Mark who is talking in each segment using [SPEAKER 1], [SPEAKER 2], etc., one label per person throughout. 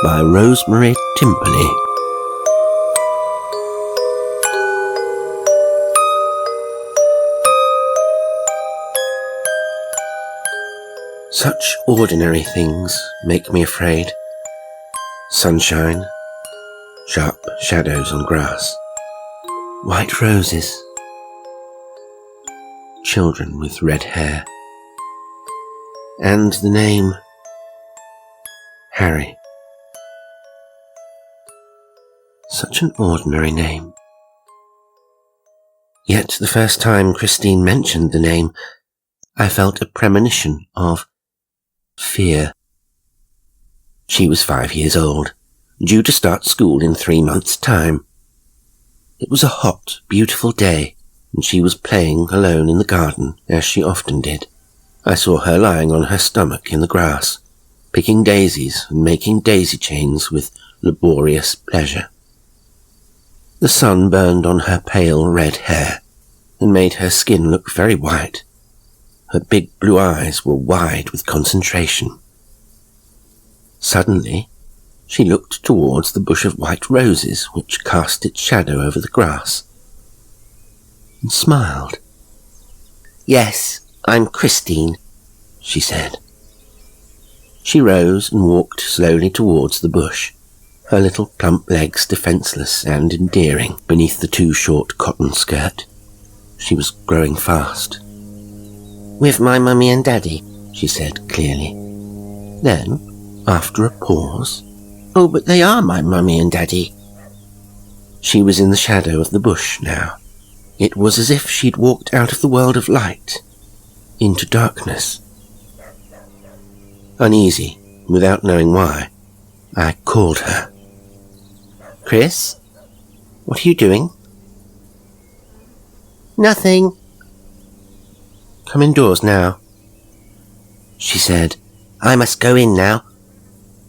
[SPEAKER 1] by Rosemary Timperley. Such ordinary things make me afraid. Sunshine, sharp shadows on grass, white roses, children with red hair, and the name Harry. Such an ordinary name. Yet the first time Christine mentioned the name, I felt a premonition of fear. She was 5 years old, due to start school in 3 months' time. It was a hot, beautiful day, and she was playing alone in the garden, as she often did. I saw her lying on her stomach in the grass, picking daisies and making daisy chains with laborious pleasure. The sun burned on her pale red hair and made her skin look very white. Her big blue eyes were wide with concentration. Suddenly, she looked towards the bush of white roses which cast its shadow over the grass, and smiled. "Yes, I'm Christine," she said. She rose and walked slowly towards the bush, her little plump legs defenceless and endearing beneath the too short cotton skirt. She was growing fast. "With my mummy and daddy," she said clearly. Then, after a pause, "Oh, but they are my mummy and daddy." She was in the shadow of the bush now. It was as if she'd walked out of the world of light into darkness. Uneasy, without knowing why, I called her. "Chris, what are you doing?" "Nothing." "Come indoors now," she said. "I must go in now.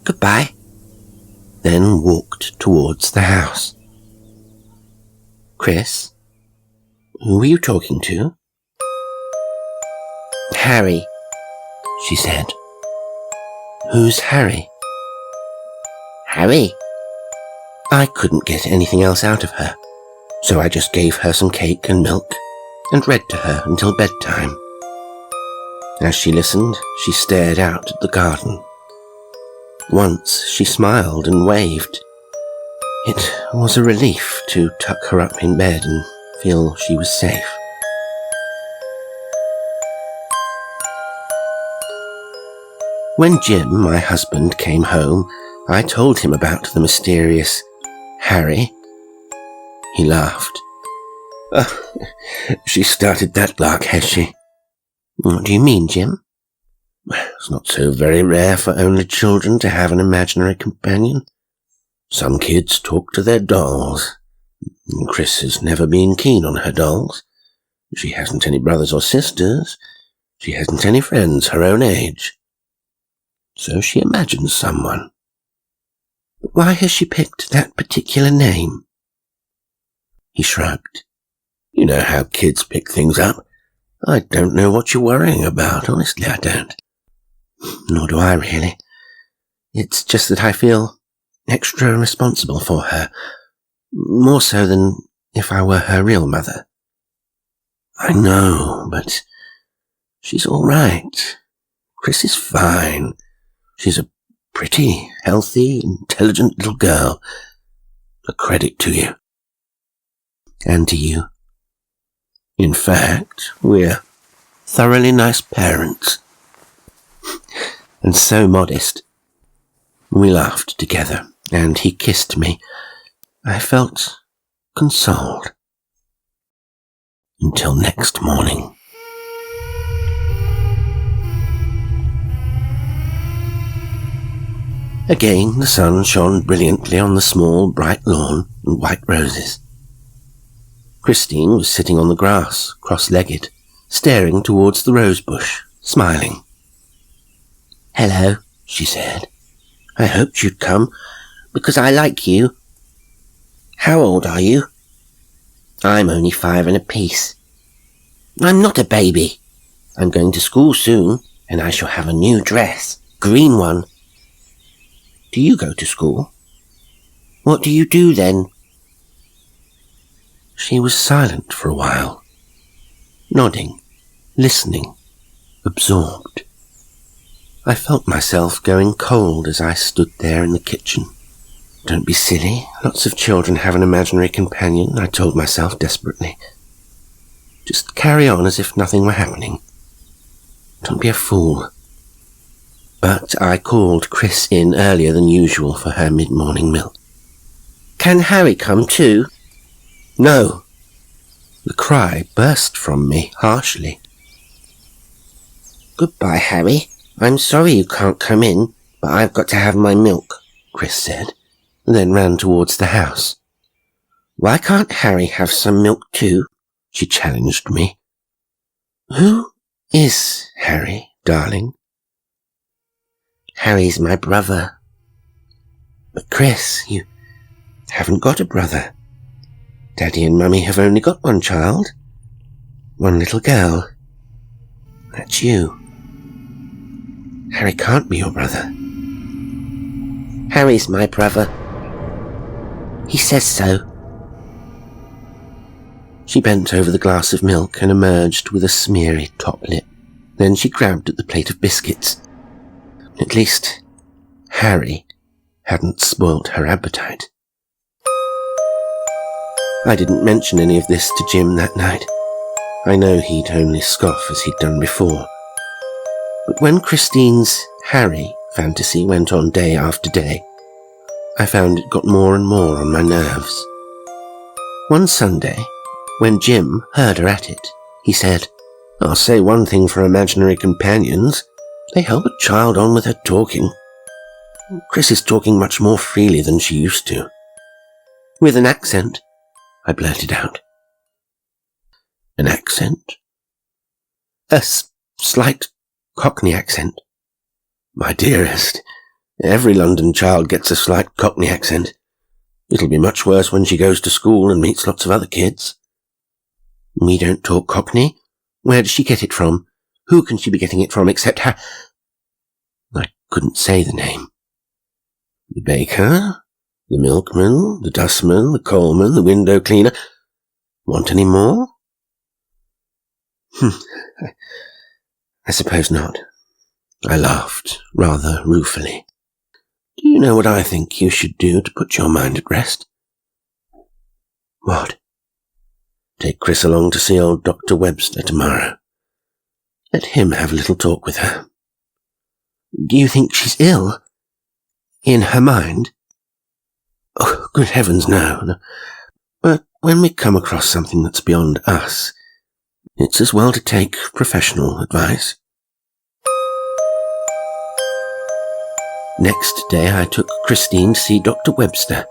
[SPEAKER 1] Goodbye." Then walked towards the house. "Chris, who were you talking to?" "Harry," she said. "Who's Harry?" "Harry." I couldn't get anything else out of her, so I just gave her some cake and milk and read to her until bedtime. As she listened, she stared out at the garden. Once she smiled and waved. It was a relief to tuck her up in bed and feel she was safe. When Jim, my husband, came home, I told him about the mysterious Harry. He laughed. "Oh, she started that lark, has she?" "What do you mean, Jim?" "It's not so very rare for only children to have an imaginary companion. Some kids talk to their dolls. Chris has never been keen on her dolls. She hasn't any brothers or sisters. She hasn't any friends her own age. So she imagines someone." "But why has she picked that particular name?" He shrugged. "You know how kids pick things up. I don't know what you're worrying about, honestly I don't." "Nor do I really. It's just that I feel extra responsible for her, more so than if I were her real mother." "I know, but she's all right. Chris is fine. She's a pretty, healthy, intelligent little girl. A credit to you." "And to you. In fact, we're thoroughly nice parents." And so modest. We laughed together, and he kissed me. I felt consoled. Until next morning. Again, the sun shone brilliantly on the small, bright lawn and white roses. Christine was sitting on the grass, cross-legged, staring towards the rose bush, smiling. "Hello," she said. "I hoped you'd come, because I like you. How old are you?" "I'm only 5 and a piece." "I'm not a baby. I'm going to school soon, and I shall have a new dress, green one." Do you go to school? What do you do then? She was silent for a while, nodding, listening, absorbed. I felt myself going cold as I stood there in the kitchen. Don't be silly. Lots of children have an imaginary companion, I told myself desperately. Just carry on as if nothing were happening. Don't be a fool. But I called Chris in earlier than usual for her mid-morning milk. Can Harry come too? No. The cry burst from me harshly. Goodbye, Harry. I'm sorry you can't come in, but I've got to have my milk, Chris said, and then ran towards the house. Why can't Harry have some milk too? She challenged me. Who is Harry, darling? Harry's my brother. But Chris, you haven't got a brother. Daddy and Mummy have only got one child. One little girl. That's you. Harry can't be your brother. Harry's my brother. He says so. She bent over the glass of milk and emerged with a smeary top lip. Then she grabbed at the plate of biscuits. At least, Harry hadn't spoilt her appetite. I didn't mention any of this to Jim that night. I know he'd only scoff as he'd done before. But when Christine's Harry fantasy went on day after day, I found it got more and more on my nerves. One Sunday, when Jim heard her at it, he said, I'll say one thing for imaginary companions. They help a child on with her talking. Chris is talking much more freely than she used to. With an accent, I blurted out. An accent? A slight Cockney accent. My dearest, every London child gets a slight Cockney accent. It'll be much worse when she goes to school and meets lots of other kids. We don't talk Cockney. Where does she get it from? Who can she be getting it from except I couldn't say the name. The baker, the milkman, the dustman, the coalman, the window cleaner. Want any more? I suppose not. I laughed, rather ruefully. Do you know what I think you should do to put your mind at rest? What? Take Chris along to see old Dr. Webster tomorrow. Let him have a little talk with her. Do you think she's ill? In her mind? Oh, good heavens, no. But when we come across something that's beyond us, it's as well to take professional advice. Next day I took Christine to see Dr. Webster.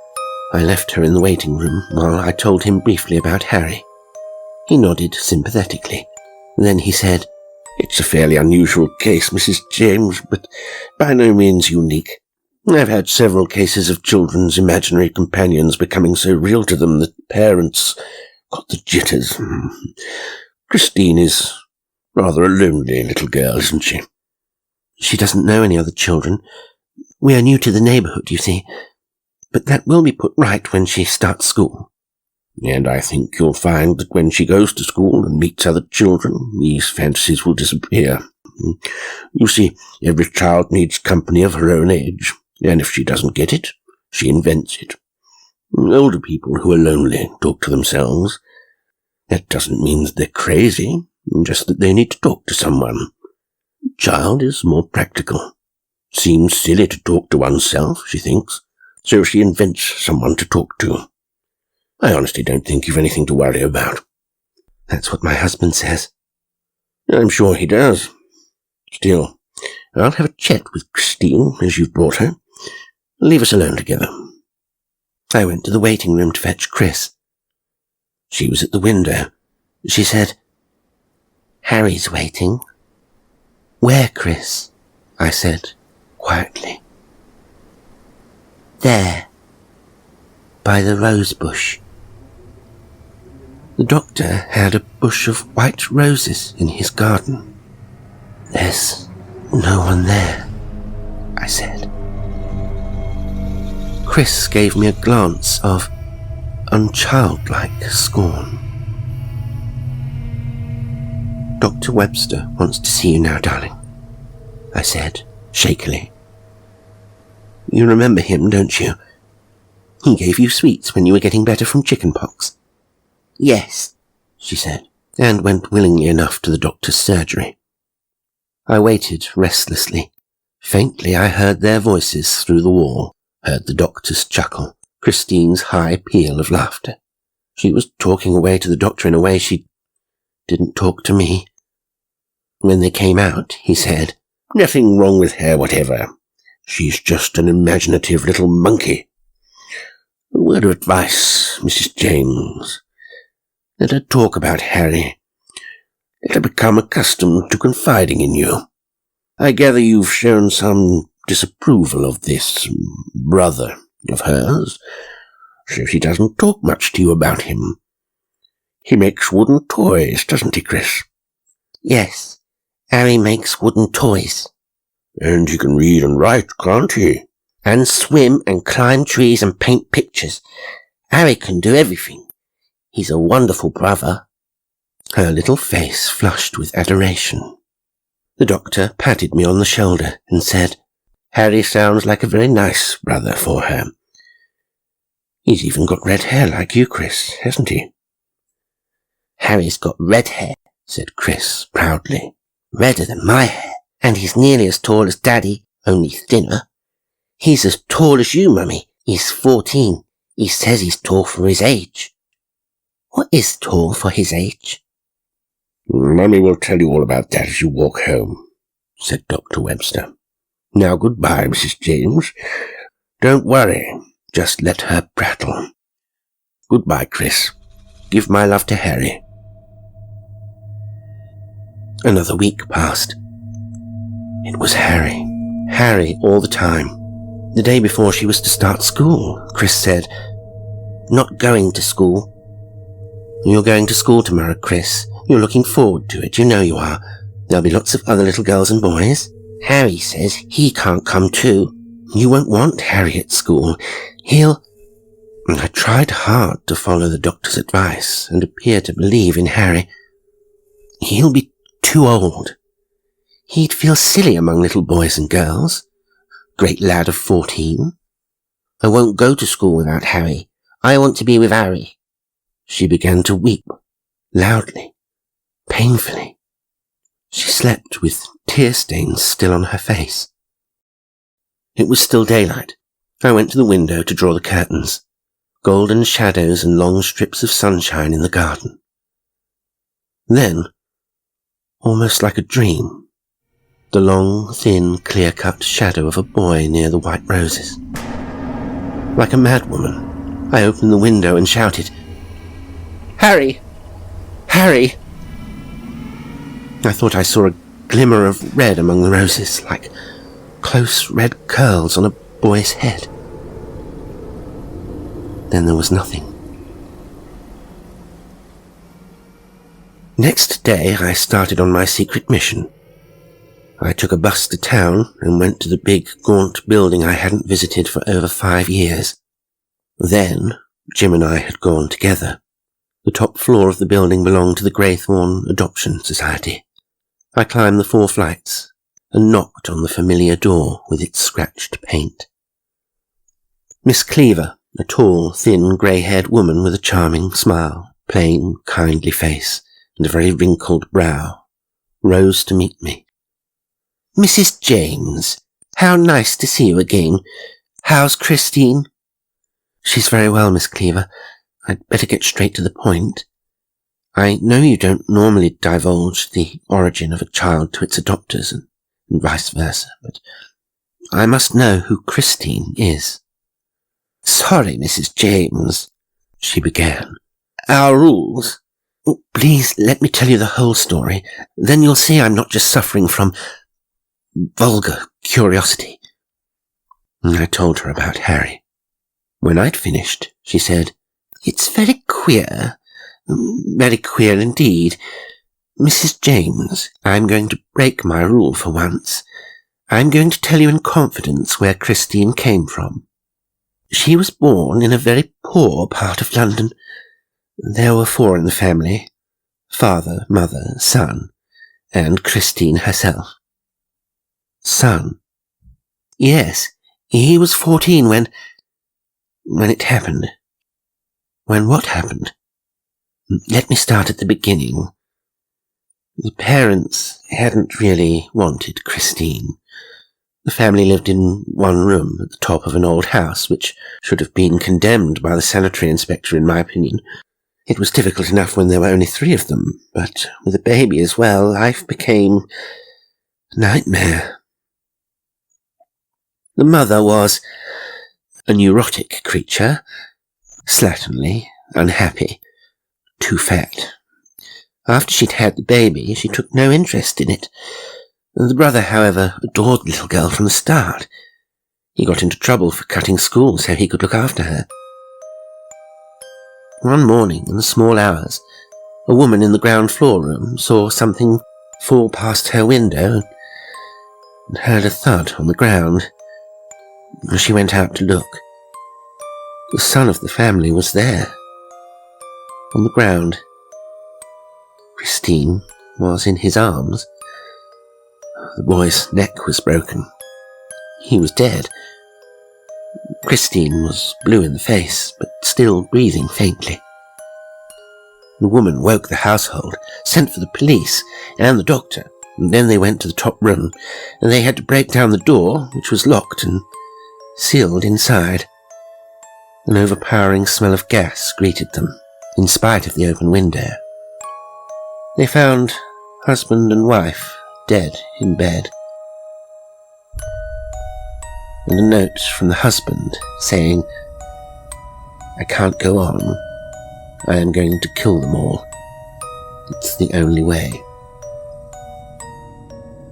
[SPEAKER 1] I left her in the waiting room while I told him briefly about Harry. He nodded sympathetically. Then he said, It's a fairly unusual case, Mrs. James, but by no means unique. I've had several cases of children's imaginary companions becoming so real to them that parents got the jitters. Christine is rather a lonely little girl, isn't she? She doesn't know any other children. We are new to the neighbourhood, you see. But that will be put right when she starts school. And I think you'll find that when she goes to school and meets other children, these fantasies will disappear. You see, every child needs company of her own age, and if she doesn't get it, she invents it. Older people who are lonely talk to themselves. That doesn't mean that they're crazy, just that they need to talk to someone. The child is more practical. Seems silly to talk to oneself, she thinks, so she invents someone to talk to. I honestly don't think you've anything to worry about. That's what my husband says. I'm sure he does. Still, I'll have a chat with Christine as you've brought her. Leave us alone together. I went to the waiting room to fetch Chris. She was at the window. She said, Harry's waiting. Where, Chris? I said, quietly. There, by the rose bush. The doctor had a bush of white roses in his garden. There's no one there, I said. Chris gave me a glance of unchildlike scorn. "Dr. Webster wants to see you now, darling," I said, shakily. "You remember him, don't you? He gave you sweets when you were getting better from chicken pox." "Yes," she said, and went willingly enough to the doctor's surgery. I waited restlessly. Faintly I heard their voices through the wall, heard the doctor's chuckle, Christine's high peal of laughter. She was talking away to the doctor in a way she didn't talk to me. When they came out, he said, "Nothing wrong with her whatever. She's just an imaginative little monkey. A word of advice, Mrs. James. Let her talk about Harry. Let her become accustomed to confiding in you. I gather you've shown some disapproval of this brother of hers, so she doesn't talk much to you about him. He makes wooden toys, doesn't he, Chris?" "Yes, Harry makes wooden toys." "And he can read and write, can't he?" "And swim and climb trees and paint pictures. Harry can do everything. He's a wonderful brother." Her little face flushed with adoration. The doctor patted me on the shoulder and said, "Harry sounds like a very nice brother for her. He's even got red hair like you, Chris, hasn't he?" "Harry's got red hair," said Chris proudly. "Redder than my hair. And he's nearly as tall as Daddy, only thinner. He's as tall as you, Mummy. He's 14. He says he's tall for his age." "What is tall for his age?" "Mummy will tell you all about that as you walk home," said Dr. Webster. "Now goodbye, Mrs. James. Don't worry. Just let her prattle. Goodbye, Chris. Give my love to Harry." Another week passed. It was Harry. Harry all the time. The day before she was to start school, Chris said, "Not going to school." "You're going to school tomorrow, Chris. You're looking forward to it, you know you are. There'll be lots of other little girls and boys. Harry says he can't come too. You won't want Harry at school. He'll—" I tried hard to follow the doctor's advice and appear to believe in Harry. "He'll be too old. He'd feel silly among little boys and girls. Great lad of 14. I won't go to school without Harry. I want to be with Harry." She began to weep, loudly, painfully. She slept with tear stains still on her face. It was still daylight. I went to the window to draw the curtains. Golden shadows and long strips of sunshine in the garden. Then, almost like a dream, the long, thin, clear-cut shadow of a boy near the white roses. Like a madwoman, I opened the window and shouted, "Harry! Harry!" I thought I saw a glimmer of red among the roses, like close red curls on a boy's head. Then there was nothing. Next day I started on my secret mission. I took a bus to town and went to the big, gaunt building I hadn't visited for over 5 years. Then Jim and I had gone together. The top floor of the building belonged to the Greythorn Adoption Society. I climbed the 4 flights and knocked on the familiar door with its scratched paint. Miss Cleaver, a tall, thin, grey-haired woman with a charming smile, plain, kindly face, and a very wrinkled brow, rose to meet me. "Mrs. James, how nice to see you again. How's Christine?" "She's very well, Miss Cleaver. I'd better get straight to the point. I know you don't normally divulge the origin of a child to its adopters and vice versa, but I must know who Christine is." "Sorry, Mrs. James," she began. "Our rules—" "Please let me tell you the whole story. Then you'll see I'm not just suffering from vulgar curiosity." And I told her about Harry. When I'd finished, she said, "It's very queer indeed. Mrs. James, I'm going to break my rule for once. I'm going to tell you in confidence where Christine came from." She was born in a very poor part of London. There were 4 in the family: father, mother, son, and Christine herself. Son? Yes, he was 14 when it happened. When what happened? Let me start at the beginning. The parents hadn't really wanted Christine. The family lived in one room at the top of an old house, which should have been condemned by the sanitary inspector, in my opinion. It was difficult enough when there were only 3 of them, but with a baby as well, life became a nightmare. The mother was a neurotic creature, slatternly, unhappy, too fat. After she'd had the baby, she took no interest in it. The brother, however, adored the little girl from the start. He got into trouble for cutting school so he could look after her. One morning, in the small hours, a woman in the ground floor room saw something fall past her window and heard a thud on the ground. She went out to look. The son of the family was there, on the ground. Christine was in his arms. The boy's neck was broken. He was dead. Christine was blue in the face, but still breathing faintly. The woman woke the household, sent for the police and the doctor, and then they went to the top room, and they had to break down the door, which was locked and sealed inside. An overpowering smell of gas greeted them, in spite of the open window. They found husband and wife dead in bed, and a note from the husband saying, "I can't go on. I am going to kill them all. It's the only way."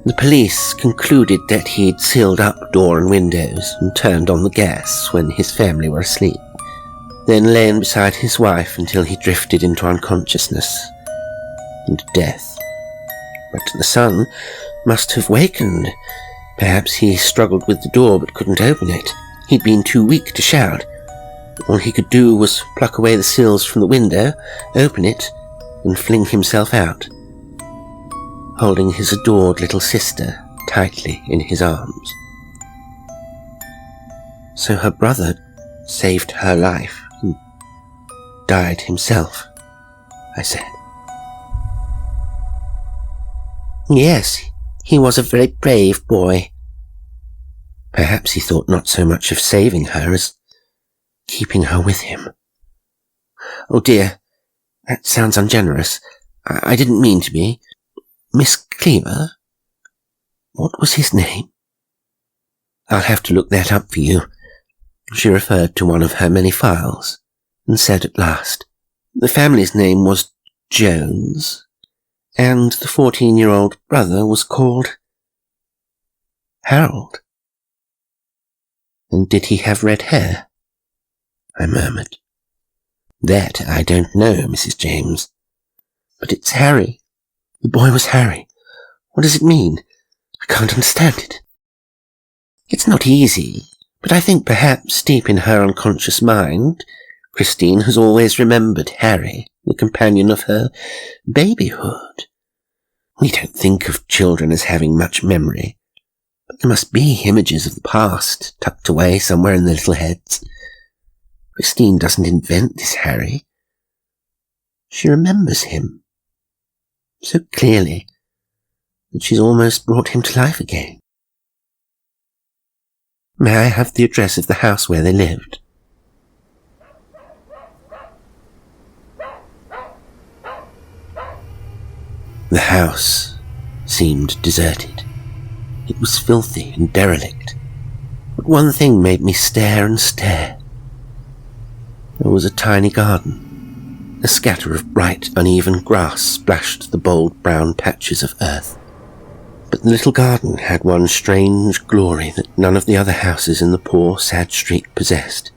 [SPEAKER 1] The police concluded that he'd sealed up door and windows and turned on the gas when his family were asleep, then lain beside his wife until he drifted into unconsciousness and death. But the son must have wakened. Perhaps he struggled with the door but couldn't open it. He'd been too weak to shout. All he could do was pluck away the sills from the window, open it, and fling himself out, holding his adored little sister tightly in his arms. So her brother saved her life and died himself, I said. Yes, he was a very brave boy. Perhaps he thought not so much of saving her as keeping her with him. Oh dear, that sounds ungenerous. I didn't mean to be. Miss Cleaver? What was his name? I'll have to look that up for you. She referred to one of her many files and said at last, the family's name was Jones, and the 14-year-old brother was called Harold. And did he have red hair? I murmured. That I don't know, Mrs. James. But it's Harry. The boy was Harry. What does it mean? I can't understand it. It's not easy, but I think perhaps deep in her unconscious mind, Christine has always remembered Harry, the companion of her babyhood. We don't think of children as having much memory, but there must be images of the past tucked away somewhere in their little heads. Christine doesn't invent this Harry. She remembers him so clearly that she's almost brought him to life again. May I have the address of the house where they lived? The house seemed deserted. It was filthy and derelict, but one thing made me stare and stare. There was a tiny garden. A scatter of bright, uneven grass splashed the bold brown patches of earth. But the little garden had one strange glory that none of the other houses in the poor, sad street possessed.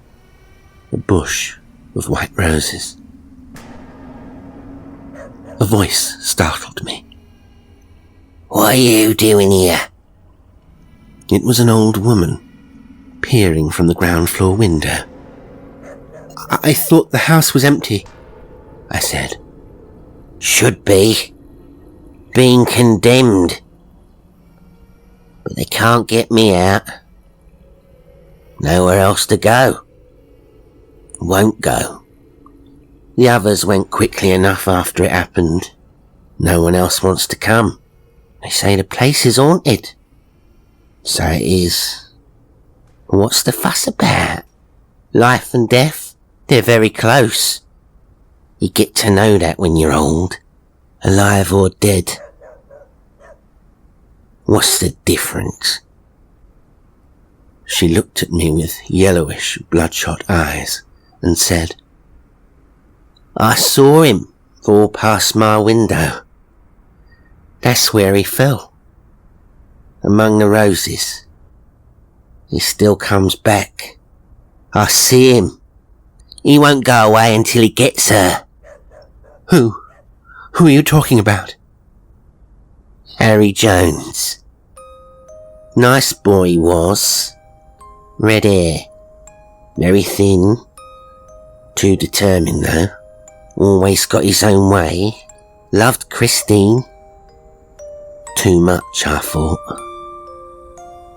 [SPEAKER 1] A bush of white roses. A voice startled me. "What are you doing here?" It was an old woman, peering from the ground floor window. I thought the house was empty, I said. Should be. Been condemned. But they can't get me out. Nowhere else to go. Won't go. The others went quickly enough after it happened. No one else wants to come. They say the place is haunted. So it is. What's the fuss about? Life and death, they're very close. You get to know that when you're old, alive or dead. What's the difference? She looked at me with yellowish, bloodshot eyes and said, I saw him fall past my window. That's where he fell. Among the roses. He still comes back. I see him. He won't go away until he gets her. Who? Who are you talking about? Harry Jones. Nice boy he was. Red hair. Very thin. Too determined though. Always got his own way. Loved Christine. Too much, I thought.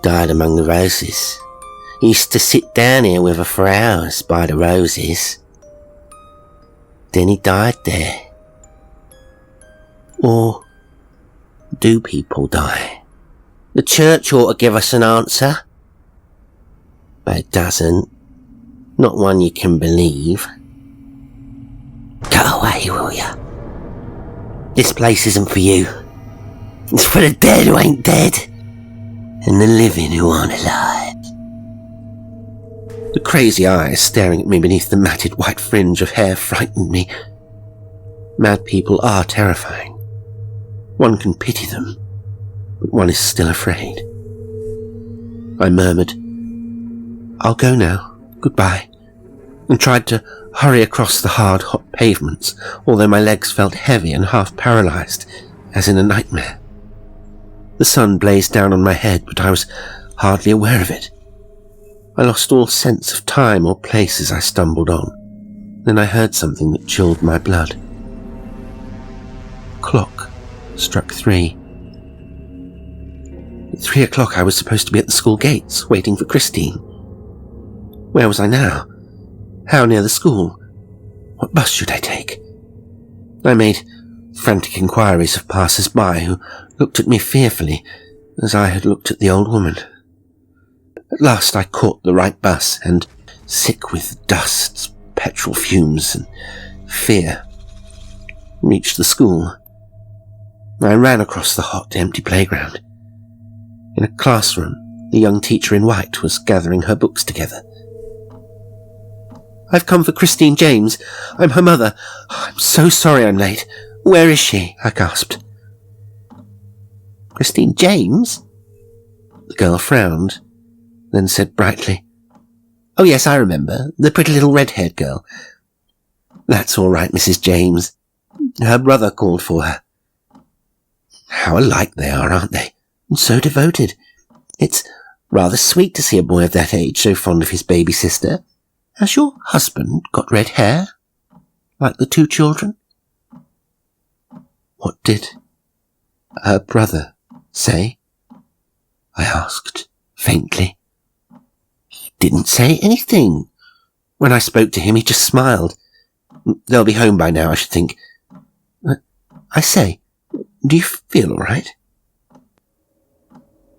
[SPEAKER 1] Died among the roses. He used to sit down here with her for hours by the roses. Then he died there. Or do people die? The church ought to give us an answer. But it doesn't. Not one you can believe. Go away, will ya? This place isn't for you. It's for the dead who ain't dead, and the living who aren't alive. The crazy eyes staring at me beneath the matted white fringe of hair frightened me. Mad people are terrifying. One can pity them, but one is still afraid. I murmured, I'll go now, goodbye, and tried to hurry across the hard, hot pavements, although my legs felt heavy and half paralysed, as in a nightmare. The sun blazed down on my head, but I was hardly aware of it. I lost all sense of time or place as I stumbled on. Then I heard something that chilled my blood. Clock struck 3. At 3 o'clock I was supposed to be at the school gates, waiting for Christine. Where was I now? How near the school? What bus should I take? I made frantic inquiries of passers-by who looked at me fearfully, as I had looked at the old woman. At last I caught the right bus, and, sick with dust, petrol fumes, and fear, reached the school. I ran across the hot, empty playground. In a classroom, the young teacher in white was gathering her books together. I've come for Christine James. I'm her mother. I'm so sorry I'm late. Where is she? I gasped. Christine James? The girl frowned, then said brightly, Oh yes, I remember. The pretty little red-haired girl. That's all right, Mrs. James. Her brother called for her. How alike they are, aren't they? And so devoted. It's rather sweet to see a boy of that age so fond of his baby sister. Has your husband got red hair? Like the 2 children? What did her brother say? I asked, faintly. He didn't say anything. When I spoke to him, he just smiled. They'll be home by now, I should think. I say, do you feel all right?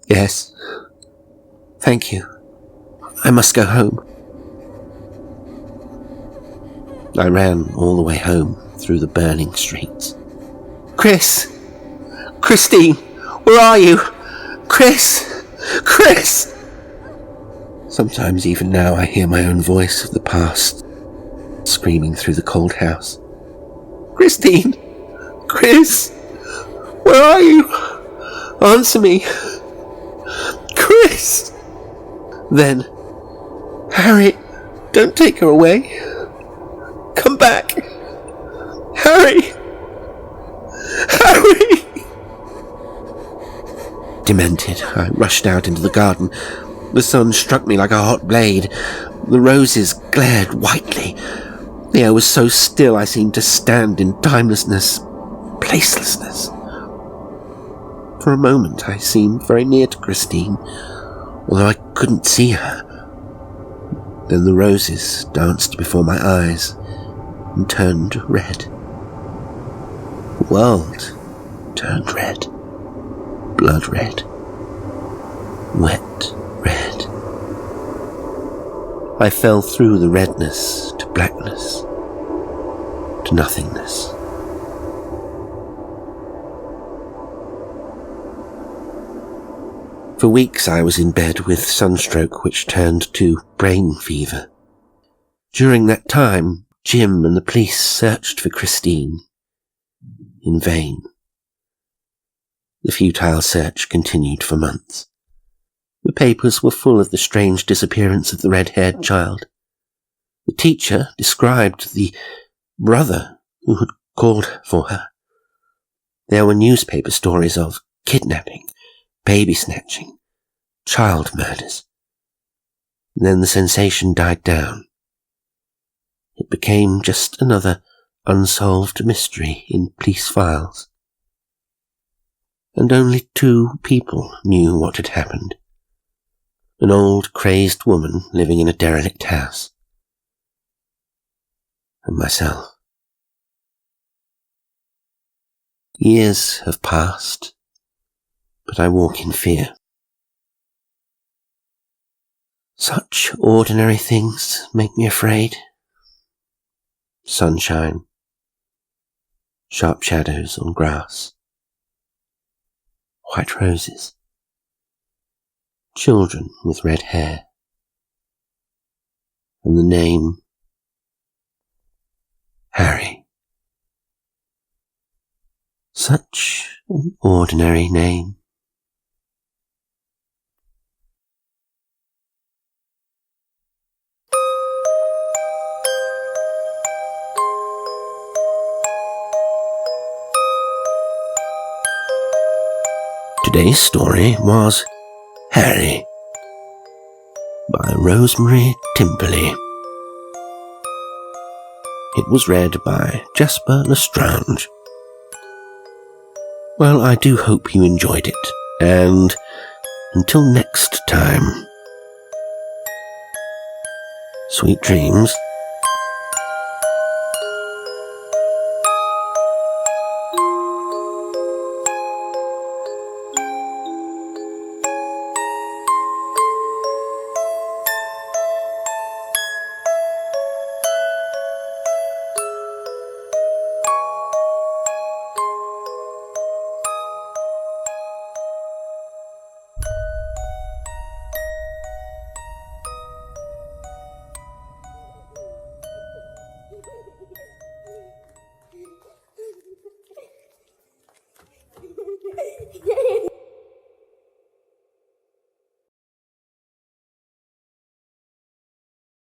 [SPEAKER 1] Yes. Thank you. I must go home. I ran all the way home through the burning streets. Chris! Christine! Where are you? Chris! Chris! Sometimes even now I hear my own voice of the past screaming through the cold house. Christine! Chris! Where are you? Answer me! Chris! Then, Harry, don't take her away. Come back! Harry! Harry! Demented, I rushed out into the garden. The sun struck me like a hot blade. The roses glared whitely. The air was so still I seemed to stand in timelessness, placelessness. For a moment I seemed very near to Christine, although I couldn't see her. Then the roses danced before my eyes and turned red. The world turned red, blood red, wet red. I fell through the redness to blackness, to nothingness. For weeks I was in bed with sunstroke which turned to brain fever. During that time, Jim and the police searched for Christine. In vain. The futile search continued for months. The papers were full of the strange disappearance of the red-haired child. The teacher described the brother who had called for her. There were newspaper stories of kidnapping, baby snatching, child murders. Then the sensation died down. It became just another unsolved mystery in police files. And only 2 people knew what had happened. An old, crazed woman living in a derelict house. And myself. Years have passed, but I walk in fear. Such ordinary things make me afraid. Sunshine, sharp shadows on grass, white roses, children with red hair, and the name Harry. Such an ordinary name. Today's story was Harry by Rosemary Timperley. It was read by Jasper L'Estrange. Well, I do hope you enjoyed it, and until next time, sweet dreams.